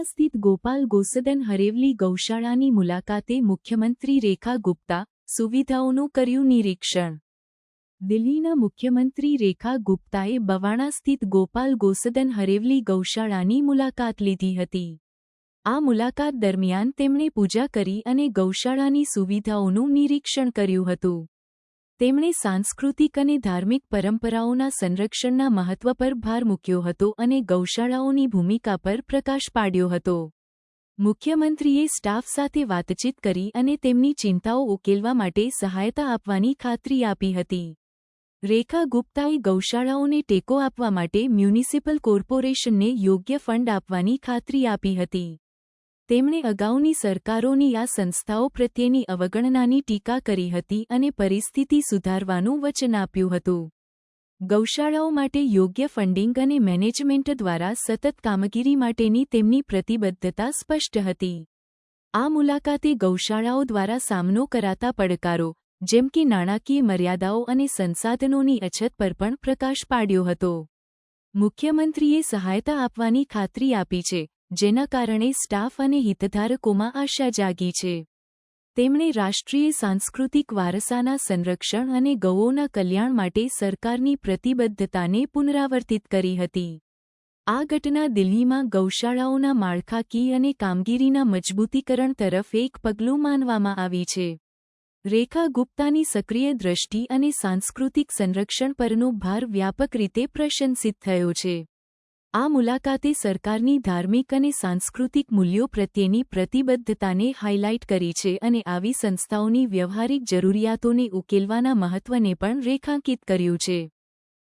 બવાણા સ્થિત ગોપાલ ગોસદન હરેવલી ગૌશાળાની મુલાકાતે મુખ્યમંત્રી રેખા ગુપ્તા સુવિધાઓનું કર્યું નિરીક્ષણ। દિલ્હીના મુખ્યમંત્રી રેખા ગુપ્તાએ બવાણા સ્થિત ગોપાલ ગોસદન હરેવલી ગૌશાળાની મુલાકાત લીધી હતી। આ મુલાકાત દરમિયાન તેમણે પૂજા કરી અને ગૌશાળાની સુવિધાઓનું નિરીક્ષણ કર્યું હતું। તેમણે સાંસ્કૃતિક અને ધાર્મિક પરંપરાઓના સંરક્ષણના મહત્વ પર ભાર મૂક્યો હતો અને ગૌશાળાઓની ભૂમિકા પર પ્રકાશ પાડ્યો હતો। મુખ્યમંત્રીએ સ્ટાફ સાથે વાતચીત કરી અને તેમની ચિંતાઓ ઉકેલવા માટે સહાયતા આપવાની ખાતરી આપી હતી। રેખા ગુપ્તાએ ગૌશાળાઓને ટેકો આપવા માટે મ્યુનિસિપલ કોર્પોરેશનને યોગ્ય ફંડ આપવાની ખાતરી આપી હતી। તેમણે અગાઉની સરકારોની આ સંસ્થાઓ પ્રત્યેની અવગણનાની ટીકા કરી હતી અને પરિસ્થિતિ સુધારવાનું વચન આપ્યું હતું। ગૌશાળાઓ માટે યોગ્ય ફંડિંગ અને મેનેજમેન્ટ દ્વારા સતત કામગીરી માટેની તેમની પ્રતિબદ્ધતા સ્પષ્ટ હતી। આ મુલાકાતે ગૌશાળાઓ દ્વારા સામનો કરાતા પડકારો જેમ કે નાણાકીય મર્યાદાઓ અને સંસાધનોની અછત પર પણ પ્રકાશ પાડ્યો હતો। મુખ્યમંત્રીએ સહાયતા આપવાની ખાતરી આપી છે, જેના કારણે સ્ટાફ અને હિતધારકોમાં આશા જાગી છે। તેમણે રાષ્ટ્રીય સાંસ્કૃતિક વારસાના સંરક્ષણ અને ગૌઓના કલ્યાણ માટે સરકારની પ્રતિબદ્ધતાને પુનરાવર્તિત કરી હતી। આ ઘટના દિલ્હીમાં ગૌશાળાઓના માળખાકીય અને કામગીરીના મજબૂતીકરણ તરફ એક પગલું માનવામાં આવી છે। રેખા ગુપ્તાની સક્રિય દ્રષ્ટિ અને સાંસ્કૃતિક સંરક્ષણ પરનો ભાર વ્યાપક રીતે પ્રશંસિત થયો છે। આ મુલાકાતે સરકારની ધાર્મિક અને સાંસ્કૃતિક મૂલ્યો પ્રત્યેની પ્રતિબદ્ધતાને હાઇલાઇટ કરી છે અને આવી સંસ્થાઓની વ્યવહારિક જરૂરિયાતોને ઉકેલવાના મહત્વને પણ રેખાંકિત કર્યું છે।